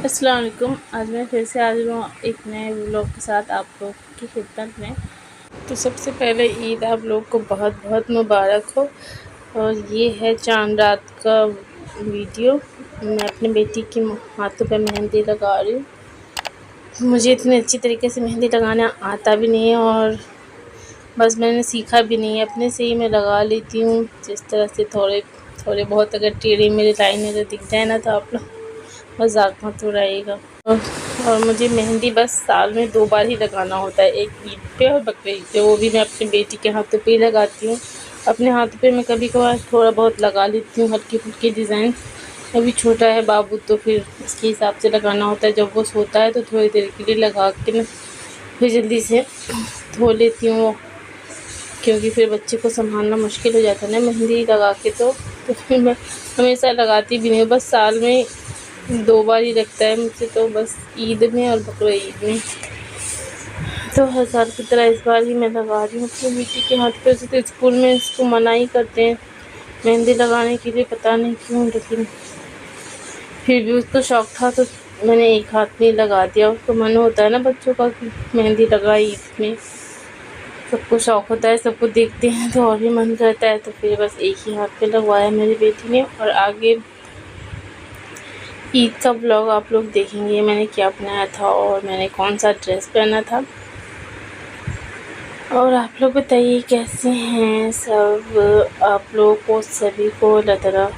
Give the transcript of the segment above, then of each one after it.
अस्सलाम वालेकुम। आज मैं फिर से हाजिर हूँ एक नए व्लॉग के साथ आप लोग की खिदमत में। तो सबसे पहले ईद आप लोग को बहुत बहुत मुबारक हो। और ये है चांद रात का वीडियो। मैं अपनी बेटी की हाथों पे मेहंदी लगा रही हूँ। मुझे इतनी अच्छी तरीके से मेहंदी लगाना आता भी नहीं है और बस मैंने सीखा भी नहीं है, अपने से ही मैं लगा लेती हूँ जिस तरह से। थोड़े बहुत अगर टेढ़ी मेरी लाइन अगर दिख जाए ना तो आप लोग मजाक मत उड़ाइएगा। और मुझे मेहंदी बस साल में 2 बार ही लगाना होता है, एक ईद पे और बकरीद पे। वो भी मैं अपनी बेटी के हाथों पे ही लगाती हूँ। अपने हाथों पे मैं कभी कभार थोड़ा बहुत लगा लेती हूँ, हल्की फुल्की डिज़ाइन। अभी छोटा है बाबू तो फिर उसके हिसाब से लगाना होता है। जब वो सोता है तो थोड़ी देर के लिए लगा के मैं फिर जल्दी से धो लेती हूँ, क्योंकि फिर बच्चे को संभालना मुश्किल हो जाता है ना मेहंदी लगा के। तो फिर मैं हमेशा लगाती भी नहीं हूँ, बस साल में 2 बार ही लगता है मुझसे, तो बस ईद में और बकरीद में। तो हर साल की तरह इस बार ही मैं लगा रही हूँ अपनी बेटी के हाथ पे। तो स्कूल में इसको मना ही करते हैं मेहंदी लगाने के लिए, पता नहीं क्यों, लेकिन फिर भी उसको शौक़ था तो मैंने एक हाथ में लगा दिया। उसको मन होता है ना बच्चों का कि मेहंदी लगाई ईद में, सबको शौक़ होता है, सबको देखते हैं तो और भी मन करता है। तो फिर बस एक ही हाथ पे लगवाया मेरी बेटी ने। और आगे ईद का ब्लॉग आप लोग देखेंगे मैंने क्या बनाया था और मैंने कौन सा ड्रेस पहना था। और आप लोग बताइए कैसे हैं सब। आप लोगों को सभी को अल्लाह ताला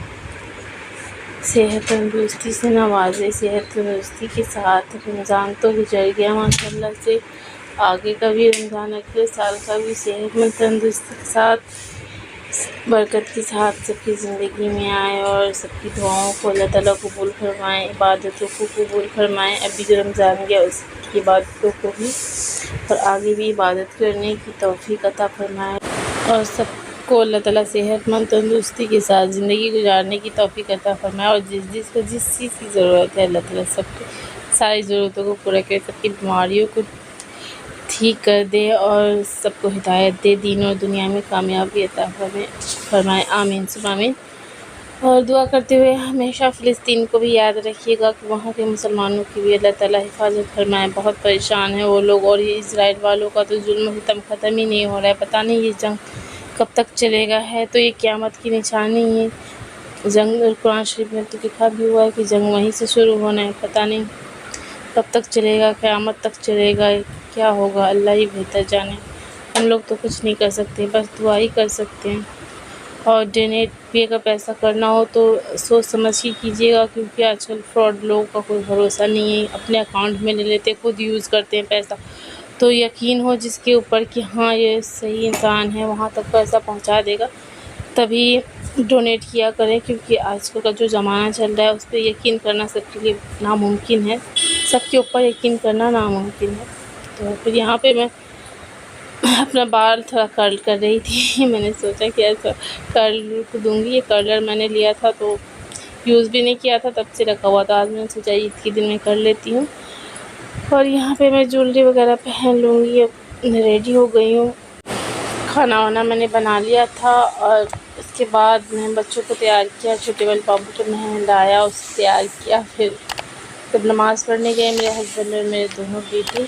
सेहत तंदुरुस्ती से नवाजे, सेहत तंदुरुस्ती के साथ। रमज़ान तो गुजर गया माशाल्लाह से, आगे का भी रमज़ान अगले साल का भी सेहतमंद तंदुरुस्ती के साथ, बरकत के साथ सबकी ज़िंदगी में आए और सबकी दुआओं को अल्लाह ताला कबूल फरमाएँ, इबादतों को कबूल फरमाएँ। अभी जो रमज़ान गया उसकी इबादतों को भी और आगे भी इबादत करने की तौफ़ीक अता फरमाए और सबको अल्लाह ताला सेहतमंद तंदुरुस्ती के साथ ज़िंदगी गुजारने की तौफ़ीक अता फरमाए। और जिसको जिस चीज़ की ज़रूरत है अल्लाह ताला सबकी सारी ज़रूरतों को पूरा करे, सबकी बीमारियों को ठीक कर दे और सबको हिदायत दे, दीन और दुनिया में कामयाबी अता फरमाए। आमीन सुम्मा आमीन। और दुआ करते हुए हमेशा फ़िलिस्तीन को भी याद रखिएगा कि वहाँ के मुसलमानों की भी अल्लाह ताला हिफाजत फरमाए। बहुत परेशान हैं वो लोग। और ये इज़राइल वालों का तो जुल्म सितम ख़त्म ही नहीं हो रहा है, पता नहीं ये जंग कब तक चलेगा। है तो ये क़यामत की निशानी है जंग। और कुरान शरीफ में तो लिखा भी हुआ है कि जंग वहीं से शुरू होना है, पता नहीं कब तक चलेगा, क़यामत तक चलेगा, क्या होगा अल्लाह ही बेहतर जाने। हम लोग तो कुछ नहीं कर सकते, बस दुआ ही कर सकते हैं। और डोनेट भी अगर पैसा करना हो तो सोच समझ के कीजिएगा, क्योंकि आजकल फ्रॉड लोगों का कोई भरोसा नहीं है, अपने अकाउंट में ले लेते, खुद यूज़ करते हैं पैसा। तो यकीन हो जिसके ऊपर कि हाँ ये सही इंसान है, वहाँ तक पैसा पहुँचा देगा, तभी डोनेट किया करें। क्योंकि आजकल का जो ज़माना चल रहा है उस पर यकीन करना सबके लिए नामुमकिन है, सबके ऊपर यकीन करना नामुमकिन है। तो फिर यहाँ पे मैं अपना बाल थोड़ा कर्ल कर रही थी। मैंने सोचा कि ऐसा कर्ल दूँगी। ये कर्लर मैंने लिया था तो यूज़ भी नहीं किया था, तब से रखा हुआ था। आज मैंने सोचा ईद के दिन मैं कर लेती हूँ। और यहाँ पे मैं ज्वेलरी वगैरह पहन लूँगी। अब रेडी हो गई हूँ, खाना वाना मैंने बना लिया था और उसके बाद मैं बच्चों को तैयार किया। छोटे वाले बाबू को मैं लाया, उसे तैयार किया। फिर जब नमाज़ पढ़ने गए मेरे हस्बैंड और मेरे दोनों बेटे,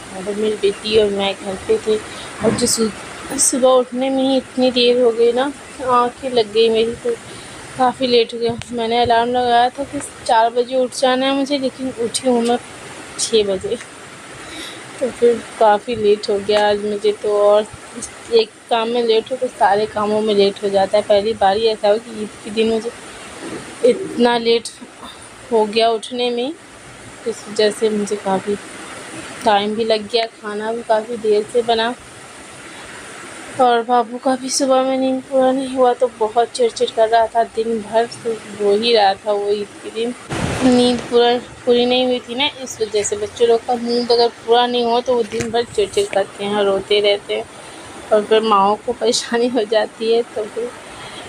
और मेरी बेटी और मैं घर पे थे। और जो सुबह उठने में ही इतनी देर हो गई ना, आँखें लग गई मेरी, तो काफ़ी लेट हो गया। मैंने अलार्म लगाया था कि 4 बजे उठ जाना है मुझे, लेकिन उठी हूँ मैं 6 बजे। तो फिर काफ़ी लेट हो गया आज मुझे तो। और एक काम में लेट हो तो सारे कामों में लेट हो जाता है। पहली बार ही ऐसा हो कि ईद के दिन मुझे इतना लेट हो गया उठने में, इस वजह से मुझे काफ़ी टाइम भी लग गया। खाना भी काफ़ी देर से बना और बाबू का भी सुबह में नींद पूरा नहीं हुआ तो बहुत चिड़चिड़ कर रहा था दिन भर। तो रो ही रहा था वो ईद के दिन। नींद पूरी नहीं हुई थी ना, इस वजह से। बच्चों लोग का नींद अगर पूरा नहीं हो तो वो दिन भर चिड़चिड़ करते हैं, रोते रहते हैं और फिर माँओं को परेशानी हो जाती है। तो फिर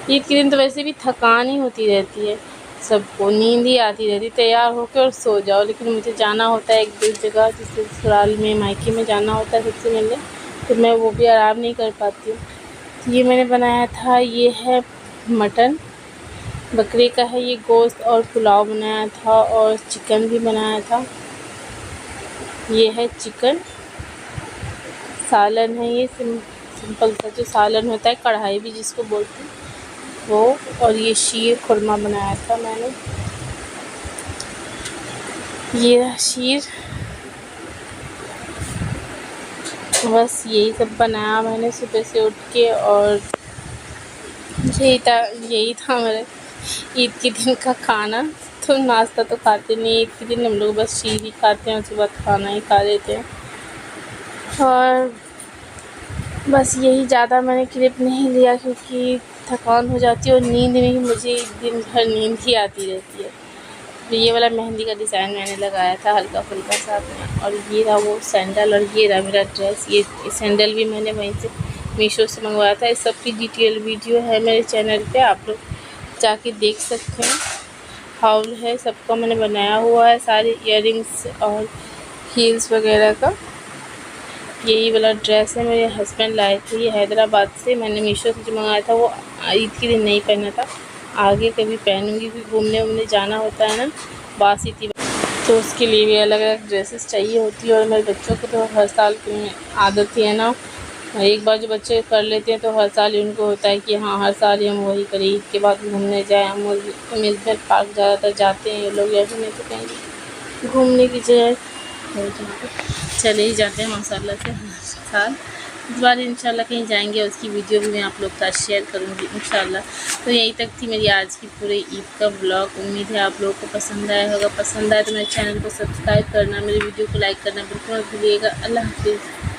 ईद के दिन तो वैसे भी थकान ही होती रहती है, सबको नींद ही आती रहती, तैयार होकर और सो जाओ। लेकिन मुझे जाना होता है 1-2 जगह, जैसे ससुराल में, मायके में जाना होता है सबसे मिलने, तो मैं वो भी आराम नहीं कर पाती हूँ। तो ये मैंने बनाया था, ये है मटन बकरे का है ये गोश्त, और पुलाव बनाया था और चिकन भी बनाया था। ये है चिकन, सालन है ये सिंपल सा जो सालन होता है, कढ़ाई भी जिसको बोलते हैं वो। और ये शीर खुरमा बनाया था मैंने, ये शीर। बस यही सब बनाया मैंने सुबह से उठ के। और यही था मेरे ईद के दिन का खाना। तो नाश्ता तो खाते नहीं ईद के दिन, हम लोग बस शीर ही खाते हैं, उसके बाद खाना ही खा लेते हैं। और बस यही, ज़्यादा मैंने क्लिप नहीं लिया क्योंकि थकान हो जाती है और नींद में मुझे दिन भर नींद ही आती रहती है। तो ये वाला मेहंदी का डिज़ाइन मैंने लगाया था हल्का फुल्का साथ में। और ये रहा वो सैंडल, और ये रहा मेरा ड्रेस। ये सैंडल भी मैंने वहीं से मीशो से मंगवाया था। इस सब की डिटेल वीडियो है मेरे चैनल पे, आप लोग जाके देख सकते हैं। हाउल है सबका मैंने बनाया हुआ है, सारे इयररिंग्स और हील्स वगैरह का। यही वाला ड्रेस है, मेरे हस्बैंड लाए थे ये हैदराबाद से। मैंने मीशो से जो मंगाया था वो ईद के दिन नहीं पहना था, आगे कभी पहनूंगी, क्योंकि घूमने वूमने जाना होता है ना बासी थी, तो उसके लिए भी अलग अलग ड्रेसेस चाहिए होती है। और मेरे बच्चों को तो हर साल की आदत ही है ना, एक बार जो बच्चे कर लेते हैं तो हर साल ही उनको होता है कि हाँ हर साल ही हम वही करें, ईद के बाद घूमने जाएँ। हम अम्यूज़मेंट पार्क ज़्यादातर जाते हैं ये लोग, या फिर नहीं तो कहीं घूमने की जगह चले ही जाते हैं माशाल्लाह से हर साल। इस बार इंशाल्लाह कहीं जाएंगे, उसकी वीडियो भी मैं आप लोग का शेयर करूंगी इंशाल्लाह। तो यही तक थी मेरी आज की पूरे ईद का ब्लॉग। उम्मीद है आप लोगों को पसंद आया होगा। पसंद आए तो मेरे चैनल को सब्सक्राइब करना, मेरी वीडियो को लाइक करना बिल्कुल मत भूलिएगा। अल्लाह हाफिज़।